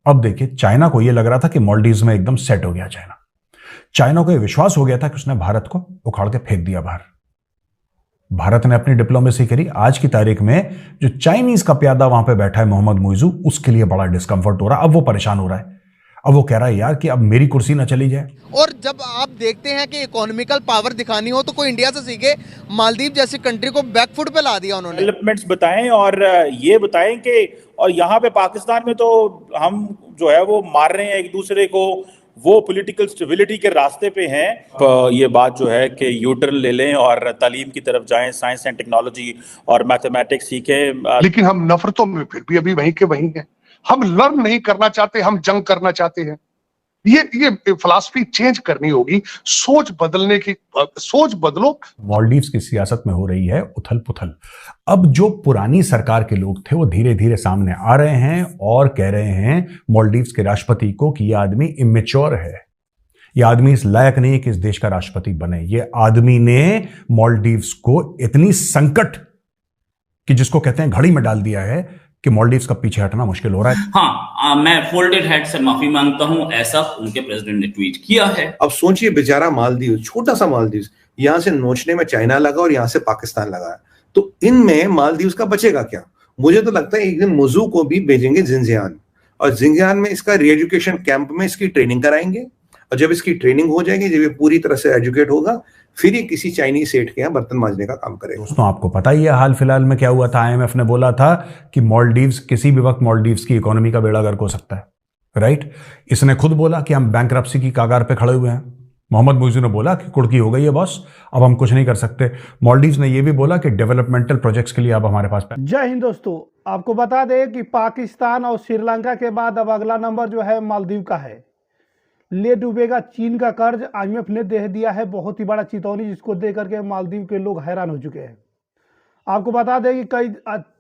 अब देखिए, चाइना को यह लग रहा था कि मालदीव्स में एकदम सेट हो गया चाइना। चाइना को यह विश्वास हो गया था कि उसने भारत को उखाड़ के फेंक दिया बाहर। भारत ने अपनी डिप्लोमेसी करी। आज की तारीख में जो चाइनीज का प्यादा वहां पे बैठा है मोहम्मद मुइजू, उसके लिए बड़ा डिस्कंफर्ट हो रहा है। अब वो परेशान हो रहा है। अब वो कह रहा है यार कि अब मेरी कुर्सी ना चली जाए। और जब आप देखते हैं कि इकोनॉमिकल पावर दिखानी हो तो कोई इंडिया से सीखे। मालदीव जैसी कंट्री को बैकफुट पे ला दिया उन्होंने। डेवलपमेंट्स बताएं और ये बताएं कि और यहाँ पे पाकिस्तान में तो हम जो है वो मार रहे हैं एक दूसरे को, वो पॉलिटिकल स्टेबिलिटी के रास्ते पे हैं। ये बात जो है कि यूटर्न ले लें और तालीम की तरफ जाएं, साइंस एंड टेक्नोलॉजी और मैथमेटिक्स सीखें। लेकिन हम नफरतों में फिर भी अभी वहीं के वहीं हैं। हम लर्न नहीं करना चाहते, हम जंग करना चाहते हैं। ये फिलॉसफी चेंज करनी होगी, सोच बदलने की, सोच बदलो। मालदीव्स की सियासत में हो रही है उथल पुथल। अब जो पुरानी सरकार के लोग थे वो धीरे धीरे सामने आ रहे हैं और कह रहे हैं मालदीव्स के राष्ट्रपति को कि यह आदमी इमेच्योर है, यह आदमी इस लायक नहीं है कि इस देश का राष्ट्रपति बने। यह आदमी ने मालदीव्स को इतनी संकट कि जिसको कहते हैं घड़ी में डाल दिया है कि मालदीव्स का पीछे हटना मुश्किल हो रहा है। हाँ, मैं फोल्डेड हेड से माफी मांगता हूं, ऐसा उनके प्रेसिडेंट ने ट्वीट किया है। अब सोचिए, बेचारा मालदीव, छोटा सा मालदीव, यहां से नोचने में चाइना लगा और यहां से पाकिस्तान लगा, तो इनमें मालदीव का बचेगा क्या? मुझे तो लगता है एक दिन मुजू को भी भेजेंगे जिंजियान, और जिंजियान में इसका रीएजुकेशन कैंप में इसकी ट्रेनिंग कराएंगे, और जब इसकी ट्रेनिंग हो जाएगी, जब ये पूरी तरह से एजुकेट होगा, फिर ये किसी चाइनीज सेठ के यहाँ बर्तन मांजने का काम करेगा। दोस्तों, आपको पता ही है हाल फिलहाल में क्या हुआ था। आईएमएफ ने बोला था कि मालदीव्स किसी भी वक्त मालदीव्स की इकोनॉमी का बेड़ा गर्क हो सकता है, राइट। इसने खुद बोला कि हम बैंकरप्सी की कगार पे खड़े हुए हैं। मोहम्मद मुइजू ने बोला कि कुड़की हो गई है बॉस, अब हम कुछ नहीं कर सकते। मालदीव्स ने यह भी बोला कि डेवलपमेंटल प्रोजेक्ट्स के लिए अब हमारे पास। जय हिंद दोस्तों, आपको बता दें कि पाकिस्तान और श्रीलंका के बाद अब अगला नंबर जो है मालदीव का है। ले डूबेगा चीन का कर्ज, आईएमएफ ने दे दिया है बहुत ही बड़ा चेतावनी, जिसको दे करके मालदीव के लोग हैरान हो चुके हैं। आपको बता दें कि कई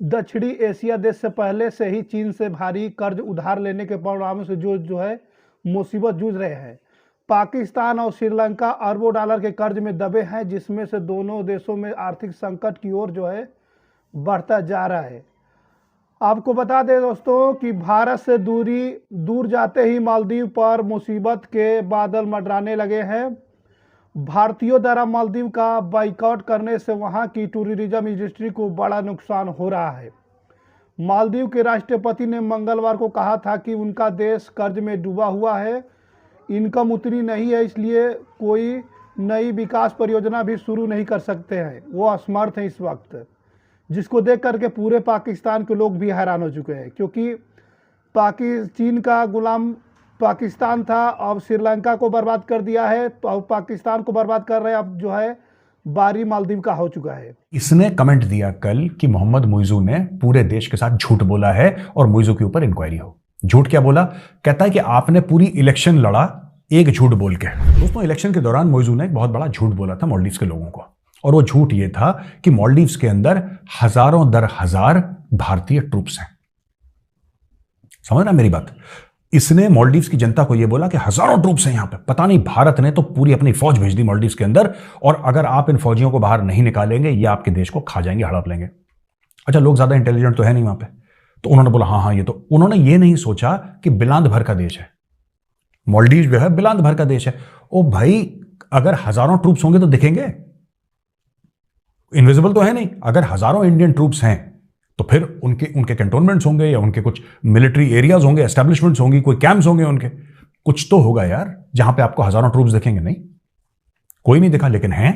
दक्षिणी एशिया देश से पहले से ही चीन से भारी कर्ज उधार लेने के परिणाम से जो है मुसीबत जूझ रहे हैं। पाकिस्तान और श्रीलंका अरबों डॉलर के कर्ज में दबे हैं, जिसमें से दोनों देशों में आर्थिक संकट की ओर जो है बढ़ता जा रहा है। आपको बता दें दोस्तों कि भारत से दूर जाते ही मालदीव पर मुसीबत के बादल मंडराने लगे हैं। भारतीयों द्वारा मालदीव का बाइकआउट करने से वहां की टूरिज्म इंडस्ट्री को बड़ा नुकसान हो रहा है। मालदीव के राष्ट्रपति ने मंगलवार को कहा था कि उनका देश कर्ज में डूबा हुआ है, इनकम उतनी नहीं है, इसलिए कोई नई विकास परियोजना भी शुरू नहीं कर सकते हैं। वो असमर्थ हैं इस वक्त, जिसको देख करके पूरे पाकिस्तान के लोग भी हैरान हो चुके हैं, क्योंकि चीन का गुलाम पाकिस्तान था, अब श्रीलंका को बर्बाद कर दिया है, तो पाकिस्तान को बर्बाद कर रहे हैं। अब जो है बारी मालदीव का हो चुका है। इसने कमेंट दिया कल कि मोहम्मद मुइजू ने पूरे देश के साथ झूठ बोला है और मुइजू के ऊपर इंक्वायरी हो। झूठ क्या बोला? कहता है कि आपने पूरी इलेक्शन लड़ा एक झूठ बोल के। दोस्तों, इलेक्शन के दौरान मुइजू ने एक बहुत बड़ा झूठ बोला था मालदीव्स के लोगों को, और वो झूठ ये था कि मालदीव्स के अंदर हजारों दर हजार भारतीय ट्रूप्स हैं। समझ ना मेरी बात? इसने मालदीव्स की जनता को यह बोला कि हजारों ट्रूप्स हैं यहां पे। पता नहीं, भारत ने तो पूरी अपनी फौज भेज दी मालदीव्स के अंदर, और अगर आप इन फौजियों को बाहर नहीं निकालेंगे, ये आपके देश को खा जाएंगे, हड़प लेंगे। अच्छा, लोग ज्यादा इंटेलिजेंट तो है नहीं वहां पे, तो उन्होंने बोला हाँ, ये तो। उन्होंने ये नहीं सोचा कि बिलांद भर का देश है मालदीव, जो है बिलांद भर का देश है। ओ भाई, अगर हजारों ट्रूप्स होंगे तो दिखेंगे, इनविजिबल तो है नहीं। अगर हजारों इंडियन ट्रूप्स हैं तो फिर उनके कैंटोनमेंट्स होंगे, या उनके कुछ मिलिट्री एरियाज होंगे, एस्टेब्लिशमेंट्स होंगी, कोई कैंप्स होंगे उनके, कुछ तो होगा यार जहां पे आपको हजारों ट्रूप्स दिखेंगे। नहीं, कोई नहीं दिखा, लेकिन हैं।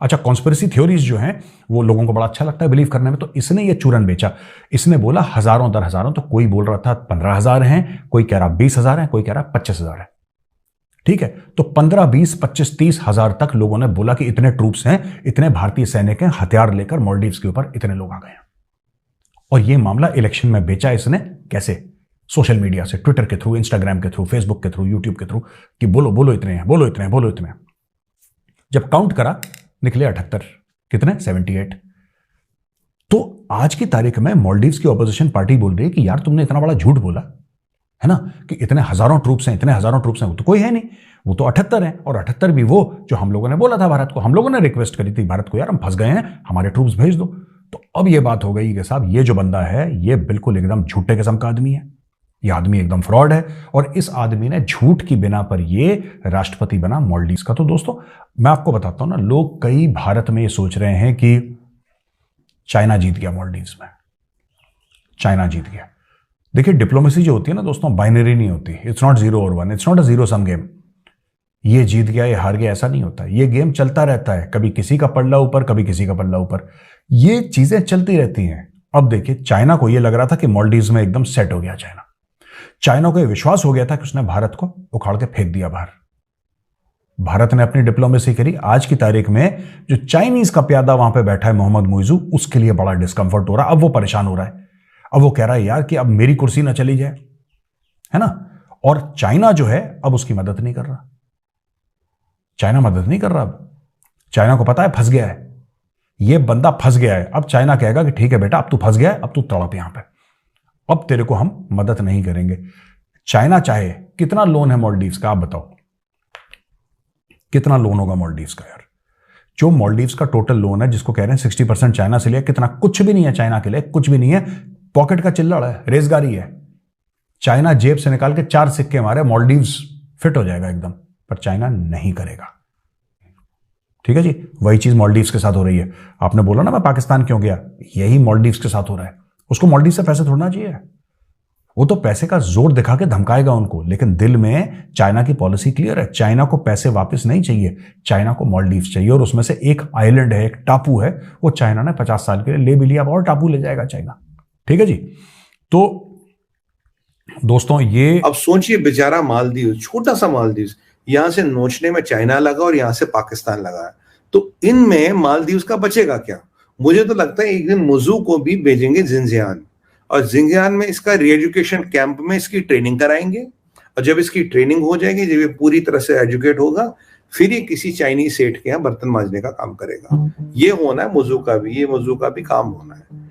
अच्छा, कॉन्स्पिरेसी थ्योरीज जो हैं वो लोगों को बड़ा अच्छा लगता है बिलीव करने में, तो इसने ये चूरन बेचा। इसने बोला हजारों दर हजारों, तो कोई बोल रहा था 15,000 हैं, कोई कह रहा 20,000 हैं, कोई कह रहा 25,000 है। ठीक है, तो 15, 20, 25, 30 हजार तक लोगों ने बोला कि इतने ट्रूप्स हैं, इतने भारतीय सैनिक हैं, हथियार लेकर मालदीव्स के ऊपर इतने लोग आ गए हैं। और यह मामला इलेक्शन में बेचा इसने कैसे? सोशल मीडिया से, ट्विटर के थ्रू, इंस्टाग्राम के थ्रू, फेसबुक के थ्रू, यूट्यूब के थ्रू, कि बोलो बोलो इतने हैं, बोलो इतने हैं, बोलो इतने हैं। जब काउंट करा निकले 78, कितने? 78। तो आज की तारीख में मालदीव्स की ऑपोजिशन पार्टी बोल रही है कि यार तुमने इतना बड़ा झूठ बोला है ना, कि इतने हजारों ट्रूप्स हैं, इतने हजारों ट्रूप्स हैं। वो तो कोई है नहीं, वो तो 78 हैं, और 78 भी वो जो हम लोगों ने बोला था भारत को। हम लोगों ने रिक्वेस्ट करी थी भारत को, यार हम फंस गए हैं, हमारे ट्रूप्स भेज दो। तो अब ये बात हो गई कि साहब ये जो बंदा है ये बिल्कुल एकदम झूठे किस्म का आदमी है, ये आदमी एकदम फ्रॉड है और इस आदमी ने झूठ की बिना पर ये राष्ट्रपति बना मालदीव्स का। तो दोस्तों मैं आपको बताता हूं ना, लोग कई भारत में ये सोच रहे हैं कि चाइना जीत गया मालदीव्स में, चाइना जीत गया। देखिए डिप्लोमेसी जो होती है ना दोस्तों, बाइनरी नहीं होती। इट्स नॉट 0 और 1, it's not a zero sum game. ये जीत गया ये हार गया ऐसा नहीं होता। ये गेम चलता रहता है, कभी किसी का पल्ला ऊपर कभी किसी का पल्ला ऊपर, ये चीजें चलती रहती हैं। अब देखिए चाइना को ये लग रहा था कि मालदीव्स में एकदम सेट हो गया चाइना को ये विश्वास हो गया था कि उसने भारत को उखाड़ के फेंक दिया बाहर। भारत ने अपनी डिप्लोमेसी करी। आज की तारीख में जो चाइनीज का प्यादा वहां पे बैठा है मोहम्मद मुइजू, उसके लिए बड़ा डिस्कंफर्ट हो रहा है। अब वो परेशान हो रहा है, अब वो कह रहा है यार कि अब मेरी कुर्सी ना चली जाए, है ना। और चाइना जो है अब उसकी मदद नहीं कर रहा, चाइना मदद नहीं कर रहा। अब चाइना को पता है फंस गया है, ये बंदा फंस गया है। अब चाइना कहेगा कि ठीक है बेटा अब तू फंस गया है, अब तू तड़प यहां पे, अब तेरे को हम मदद नहीं करेंगे। चाइना चाहे कितना लोन है मालदीव्स का, आप बताओ कितना लोन होगा मालदीव्स का यार। जो मालदीव्स का टोटल लोन है जिसको कह रहे हैं 60% चाइना से लिया, कितना, कुछ भी नहीं है चाइना के लिए, कुछ भी नहीं है। पॉकेट का चिल्लड़ है, रेजगारी है। चाइना जेब से निकाल के 4 सिक्के मारे, मालदीव्स फिट हो जाएगा एकदम, पर चाइना नहीं करेगा। ठीक है जी, वही चीज मालदीव्स के साथ हो रही है। आपने बोला ना मैं पाकिस्तान क्यों गया, यही मालदीव्स के साथ हो रहा है। उसको मालदीव्स से पैसे थोड़ना चाहिए, वो तो पैसे का जोर दिखा के धमकाएगा उनको, लेकिन दिल में चाइना की पॉलिसी क्लियर है। चाइना को पैसे वापस नहीं चाहिए, चाइना को मालदीव्स चाहिए। और उसमें से एक आइलैंड है, एक टापू है, वो चाइना ने 50 साल के लिए ले भी लिया, और टापू ले जाएगा चाइना। ठीक है जी। तो दोस्तों ये अब सोचिए बेचारा मालदीव, छोटा सा मालदीव, यहां से नोचने में चाइना लगा और यहां से पाकिस्तान लगा, तो इनमें मालदीव का बचेगा क्या? मुझे तो लगता है एक दिन मुजू को भी भेजेंगे जिंजियान, और जिंजियान में इसका रीएजुकेशन कैंप में इसकी ट्रेनिंग कराएंगे, और जब इसकी ट्रेनिंग हो जाएगी, जब ये पूरी तरह से एजुकेट होगा, फिर ये किसी चाइनीज सेठ के यहाँ बर्तन मांजने का काम करेगा। ये होना है मुजू का भी, ये मुजू का भी काम होना है।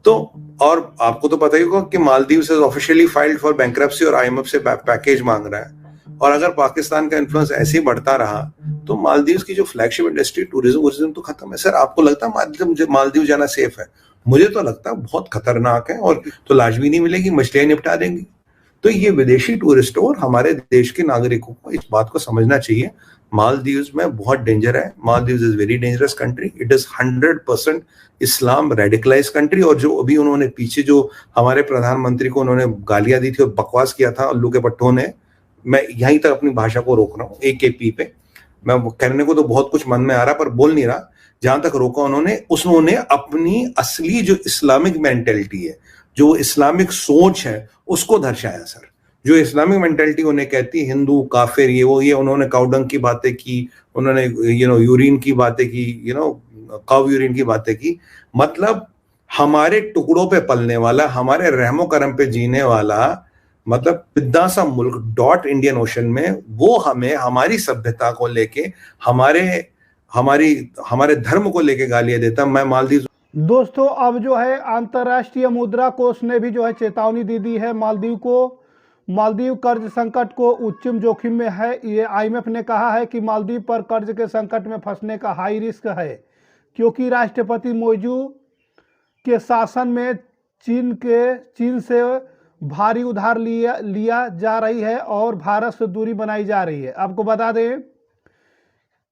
तो और आपको तो पता ही होगा कि मालदीव से ऑफिशियली फाइल्ड फॉर बैंक्रप्सी और आईएमएफ से पैकेज मांग रहा है। और अगर पाकिस्तान का इन्फ्लुएंस ऐसे ही बढ़ता रहा तो मालदीव की जो फ्लैगशिप इंडस्ट्री टूरिज्म तो खत्म है। सर आपको लगता है मालदीव जाना सेफ है? मुझे तो लगता है बहुत खतरनाक है, और तो लाश भी नहीं मिलेगी, मछलियां निपटा देंगी। तो ये विदेशी टूरिस्ट और हमारे देश के नागरिकों को इस बात को समझना चाहिए, मालदीव्स में बहुत डेंजर है। Maldives is very dangerous country, it is 100% Islam radicalise country. और जो अभी उन्होंने पीछे जो हमारे प्रधानमंत्री को उन्होंने गालियां दी थी और बकवास किया था उल्लू के पट्टों ने, मैं यहीं तक अपनी भाषा को रोक रहा हूँ, AKP पे मैं कहने को तो बहुत कुछ मन में आ रहा पर बोल नहीं रहा, जहां तक रोका उन्होंने अपनी असली जो इस्लामिक मेंटेलिटी है, जो इस्लामिक सोच है, उसको दर्शाया। सर जो इस्लामिक मेंटेलिटी उन्हें कहती है हिंदू काफिर ये वो, ये उन्होंने काउडंग की बातें की, उन्होंने यूरिन की बातें की, काव यूरिन की बातें की। मतलब हमारे टुकड़ों पे पलने वाला, हमारे रहमो करम पे जीने वाला, मतलब बिद्दा सा मुल्क डॉट इंडियन ओशन में, वो हमें हमारी सभ्यता को लेके, हमारे धर्म को लेके गालियां देता। मैं मालदीव दोस्तों अब जो है अंतर्राष्ट्रीय मुद्रा कोष ने भी जो है चेतावनी दे दी है मालदीव को। मालदीव कर्ज संकट को उच्चम जोखिम में है। ये IMF ने कहा है कि मालदीव पर कर्ज के संकट में फंसने का हाई रिस्क है, क्योंकि राष्ट्रपति मोइजू के शासन में चीन से भारी उधार लिया जा रही है और भारत से दूरी बनाई जा रही है। आपको बता दें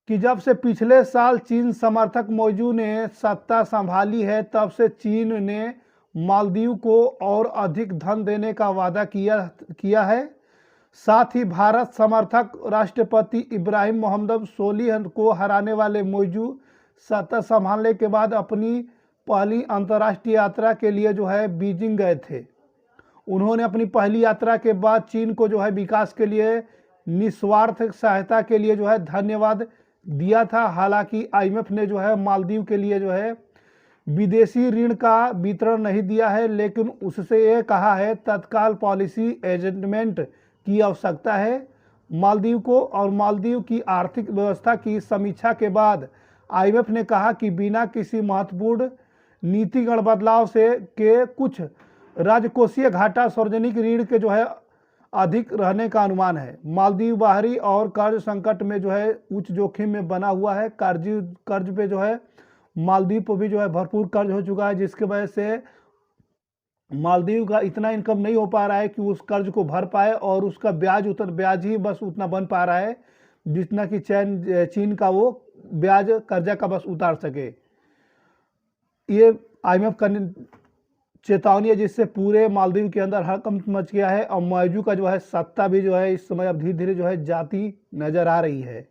कि जब से पिछले साल चीन समर्थक मोइजू ने सत्ता संभाली है, तब से चीन ने मालदीव को और अधिक धन देने का वादा किया है। साथ ही भारत समर्थक राष्ट्रपति इब्राहिम मोहम्मद सोलिह को हराने वाले मोइजू सत्ता संभालने के बाद अपनी पहली अंतर्राष्ट्रीय यात्रा के लिए जो है बीजिंग गए थे। उन्होंने अपनी पहली यात्रा के बाद चीन को जो है विकास के लिए निस्वार्थ सहायता के लिए जो है धन्यवाद दिया था। हालांकि IMF ने जो है मालदीव के लिए जो है विदेशी ऋण का वितरण नहीं दिया है, लेकिन उससे ये कहा है तत्काल पॉलिसी एडजस्टमेंट की आवश्यकता है मालदीव को। और मालदीव की आर्थिक व्यवस्था की समीक्षा के बाद IMF ने कहा कि बिना किसी महत्वपूर्ण नीतिगत बदलाव के कुछ राजकोषीय घाटा सार्वजनिक ऋण के जो है अधिक रहने का अनुमान है। मालदीव बाहरी और कर्ज संकट में जो है उच्च जोखिम में बना हुआ है। कर्ज पे जो है मालदीव पर भी जो है भरपूर कर्ज हो चुका है, जिसके वजह से मालदीव का इतना इनकम नहीं हो पा रहा है कि उस कर्ज को भर पाए, और उसका ब्याज ही बस उतना बन पा रहा है जितना कि चीन का वो ब्याज कर्जा का बस उतार सके। ये IMF का चेतावनी है, जिससे पूरे मालदीव के अंदर हड़कंप मच गया है और मौजू का जो है सत्ता भी जो है इस समय अब धीरे धीरे जो है जाती नजर आ रही है।